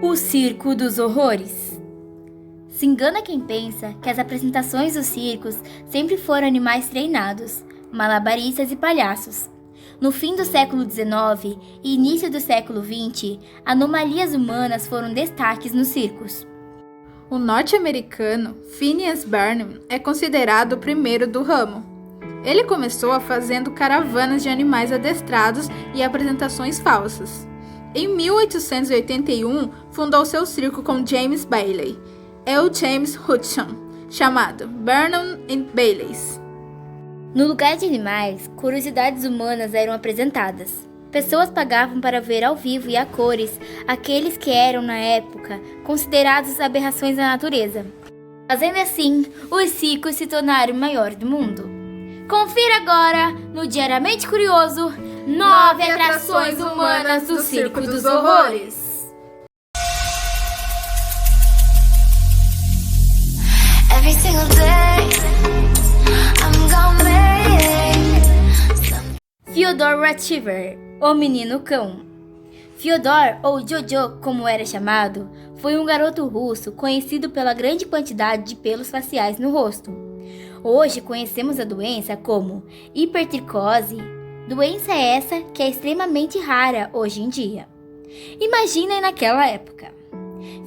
O Circo dos Horrores. Se engana quem pensa que as apresentações dos circos sempre foram animais treinados, malabaristas e palhaços. No fim do século XIX e início do século XX, anomalias humanas foram destaques nos circos. O norte-americano Phineas Barnum é considerado o primeiro do ramo. Ele começou fazendo caravanas de animais adestrados e apresentações falsas. Em 1881, fundou seu circo com James Bailey, o James Hudson, chamado Barnum and Bailey's. No lugar de animais, curiosidades humanas eram apresentadas. Pessoas pagavam para ver ao vivo e a cores aqueles que eram, na época, considerados aberrações da natureza. Fazendo assim, os circos se tornaram o maior do mundo. Confira agora, no Diariamente Curioso, 9 atrações humanas do Circo dos Horrores. Every single day, I'm gonna make Fyodor Rothschild, o Menino Cão. Fyodor, ou Jojo, como era chamado, foi um garoto russo conhecido pela grande quantidade de pelos faciais no rosto. Hoje conhecemos a doença como hipertricose, doença essa que é extremamente rara hoje em dia. Imaginem naquela época.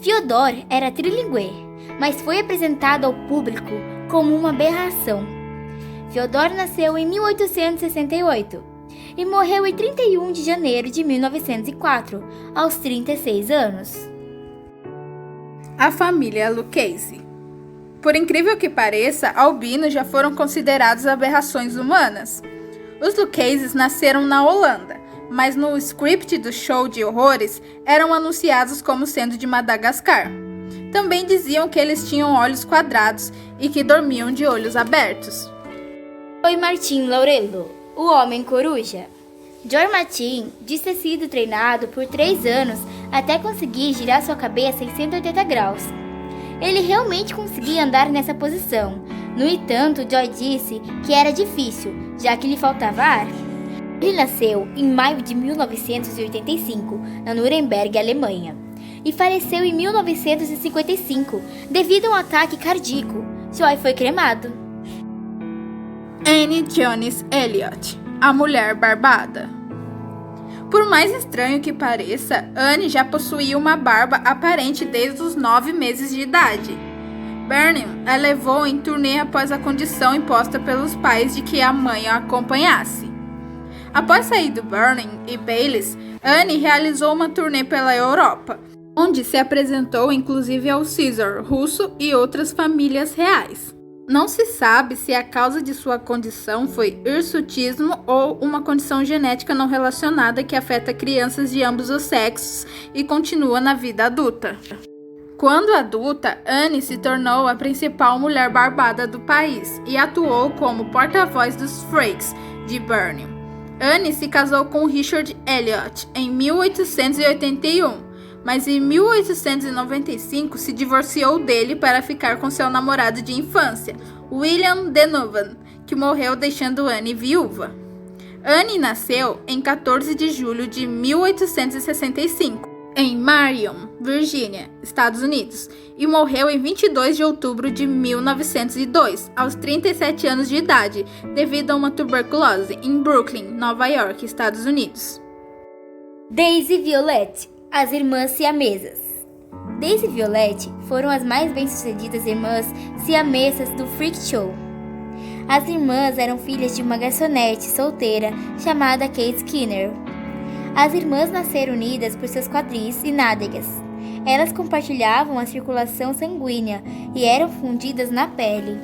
Fyodor era trilingue, mas foi apresentado ao público como uma aberração. Fyodor nasceu em 1868 e morreu em 31 de janeiro de 1904, aos 36 anos. A família Lucchese. Por incrível que pareça, albinos já foram considerados aberrações humanas. Os Luccheses nasceram na Holanda, mas no script do show de horrores eram anunciados como sendo de Madagascar. Também diziam que eles tinham olhos quadrados e que dormiam de olhos abertos. Foi Martin Laurello, o Homem Coruja. George Martin diz ter sido treinado por 3 anos até conseguir girar sua cabeça em 180 graus. Ele realmente conseguia andar nessa posição. No entanto, Joy disse que era difícil, já que lhe faltava ar. Ele nasceu em maio de 1985, na Nuremberg, Alemanha, e faleceu em 1955 devido a um ataque cardíaco. Joy foi cremado. Anne Jones Elliot, a Mulher Barbada. Por mais estranho que pareça, Anne já possuía uma barba aparente desde os 9 meses de idade. Barnum a levou em turnê após a condição imposta pelos pais de que a mãe a acompanhasse. Após sair do Barnum e Bailey's, Anne realizou uma turnê pela Europa, onde se apresentou inclusive ao Caesar russo e outras famílias reais. Não se sabe se a causa de sua condição foi hirsutismo ou uma condição genética não relacionada que afeta crianças de ambos os sexos e continua na vida adulta. Quando adulta, Anne se tornou a principal mulher barbada do país e atuou como porta-voz dos Freaks de Barnum. Anne se casou com Richard Elliot em 1881. Mas em 1895 se divorciou dele para ficar com seu namorado de infância, William Donovan, que morreu deixando Anne viúva. Anne nasceu em 14 de julho de 1865, em Marion, Virgínia, Estados Unidos, e morreu em 22 de outubro de 1902, aos 37 anos de idade, devido a uma tuberculose, em Brooklyn, Nova York, Estados Unidos. Daisy e Violette, as irmãs siamesas. Daisy e Violette foram as mais bem-sucedidas irmãs siamesas do Freak Show. As irmãs eram filhas de uma garçonete solteira chamada Kate Skinner. As irmãs nasceram unidas por seus quadris e nádegas. Elas compartilhavam a circulação sanguínea e eram fundidas na pele,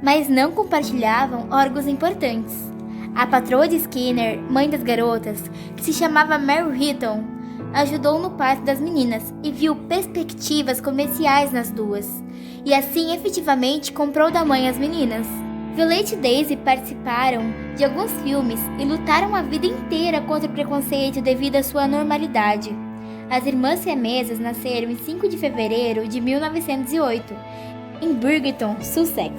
mas não compartilhavam órgãos importantes. A patroa de Skinner, mãe das garotas, que se chamava Mary Hitton, ajudou no parto das meninas e viu perspectivas comerciais nas duas, e assim efetivamente comprou da mãe as meninas. Violette e Daisy participaram de alguns filmes e lutaram a vida inteira contra o preconceito devido à sua anormalidade. As irmãs siamesas nasceram em 5 de fevereiro de 1908, em Burgerton, Sussex,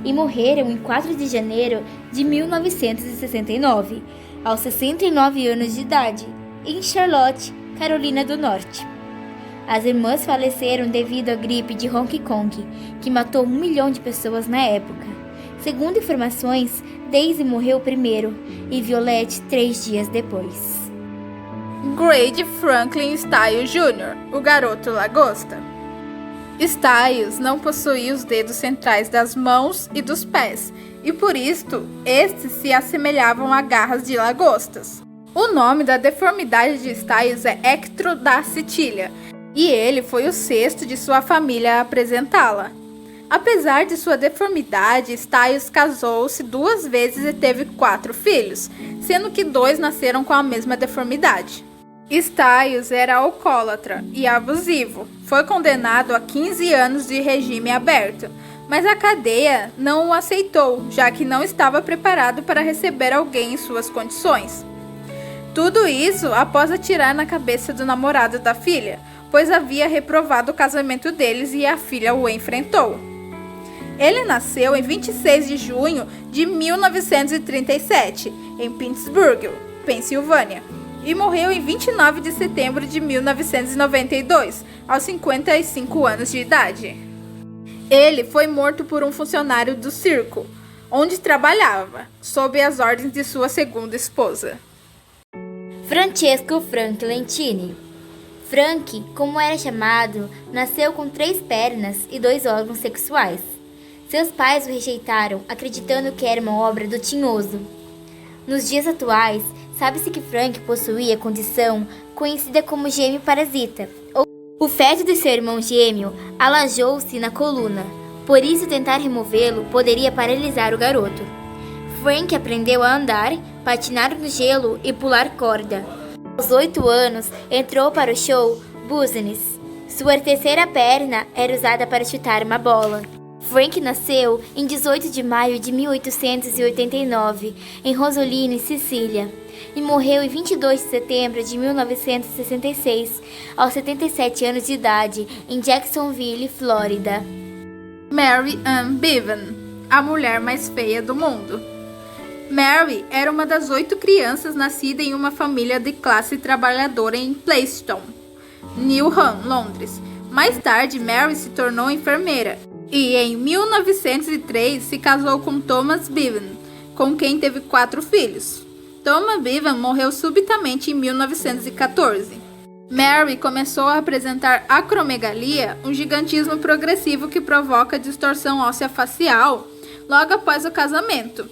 e morreram em 4 de janeiro de 1969, aos 69 anos de idade, em Charlotte, Carolina do Norte. As irmãs faleceram devido à gripe de Hong Kong, que matou 1 milhão de pessoas na época. Segundo informações, Daisy morreu primeiro e Violet 3 dias depois. Grady Franklin Styles Jr., o garoto lagosta. Styles não possuía os dedos centrais das mãos e dos pés, e por isto, estes se assemelhavam a garras de lagostas. O nome da deformidade de Styles é ectrodactilia, e ele foi o 6º de sua família a apresentá-la. Apesar de sua deformidade, Styles casou-se 2 vezes e teve 4 filhos, sendo que 2 nasceram com a mesma deformidade. Styles era alcoólatra e abusivo. Foi condenado a 15 anos de regime aberto, mas a cadeia não o aceitou, já que não estava preparado para receber alguém em suas condições. Tudo isso após atirar na cabeça do namorado da filha, pois havia reprovado o casamento deles e a filha o enfrentou. Ele nasceu em 26 de junho de 1937, em Pittsburgh, Pensilvânia, e morreu em 29 de setembro de 1992, aos 55 anos de idade. Ele foi morto por um funcionário do circo, onde trabalhava, sob as ordens de sua segunda esposa. Francesco Frank Lentini. Frank, como era chamado, nasceu com 3 pernas e 2 órgãos sexuais. Seus pais o rejeitaram, acreditando que era uma obra do tinhoso. Nos dias atuais, sabe-se que Frank possuía a condição conhecida como gêmeo parasita. O feto de seu irmão gêmeo alajou-se na coluna, por isso tentar removê-lo poderia paralisar o garoto. Frank aprendeu a andar, patinar no gelo e pular corda. Aos 8 anos, entrou para o show Business. Sua 3ª perna era usada para chutar uma bola. Frank nasceu em 18 de maio de 1889, em Rosoline, Sicília, e morreu em 22 de setembro de 1966, aos 77 anos de idade, em Jacksonville, Flórida. Mary Ann Bevan, a mulher mais feia do mundo. Mary era uma das 8 crianças nascidas em uma família de classe trabalhadora em Plaistow, Newham, Londres. Mais tarde, Mary se tornou enfermeira e, em 1903, se casou com Thomas Bevan, com quem teve 4 filhos. Thomas Bevan morreu subitamente em 1914. Mary começou a apresentar acromegalia, um gigantismo progressivo que provoca distorção óssea facial, logo após o casamento.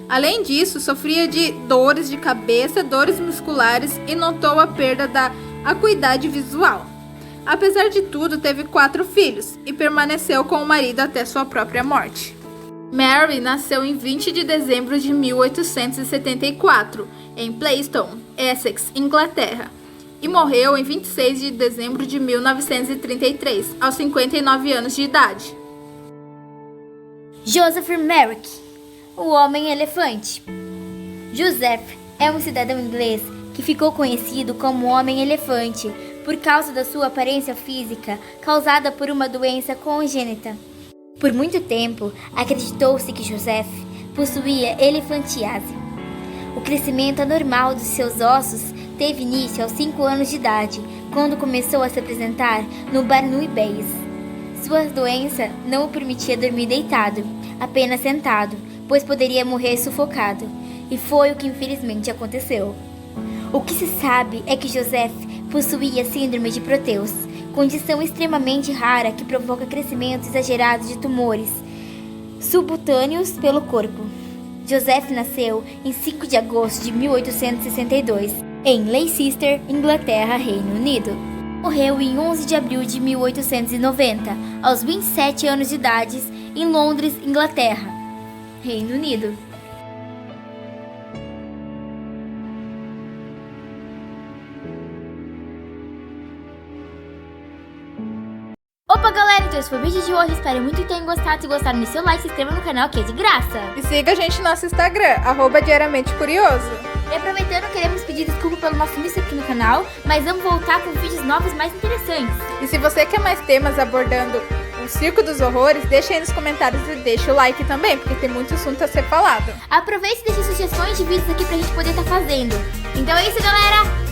Além disso, sofria de dores de cabeça, dores musculares e notou a perda da acuidade visual. Apesar de tudo, teve 4 filhos e permaneceu com o marido até sua própria morte. Mary nasceu em 20 de dezembro de 1874, em Plaistow, Essex, Inglaterra, e morreu em 26 de dezembro de 1933, aos 59 anos de idade. Joseph Merrick, o Homem-Elefante. Joseph é um cidadão inglês que ficou conhecido como Homem-Elefante por causa da sua aparência física causada por uma doença congênita. Por muito tempo, acreditou-se que Joseph possuía elefantiase. O crescimento anormal dos seus ossos teve início aos 5 anos de idade, quando começou a se apresentar no Barnum Bays. Sua doença não o permitia dormir deitado, apenas sentado, pois poderia morrer sufocado, e foi o que infelizmente aconteceu. O que se sabe é que Joseph possuía síndrome de Proteus, condição extremamente rara que provoca crescimento exagerado de tumores subcutâneos pelo corpo. Joseph nasceu em 5 de agosto de 1862, em Leicester, Inglaterra, Reino Unido. Morreu em 11 de abril de 1890, aos 27 anos de idade, em Londres, Inglaterra, Reino Unido. Opa galera, então esse foi o vídeo de hoje, espero muito que tenham gostado. Se gostaram, deixe seu like, se inscreva no canal que é de graça. E siga a gente no nosso Instagram, @diariamentecurioso. E aproveitando, queremos pedir desculpa pelo nosso sumiço aqui no canal, mas vamos voltar com vídeos novos mais interessantes. E se você quer mais temas abordando o Circo dos Horrores, deixa aí nos comentários e deixa o like também, porque tem muito assunto a ser falado. Aproveite e deixe sugestões de vídeos aqui pra gente poder estar fazendo. Então é isso galera,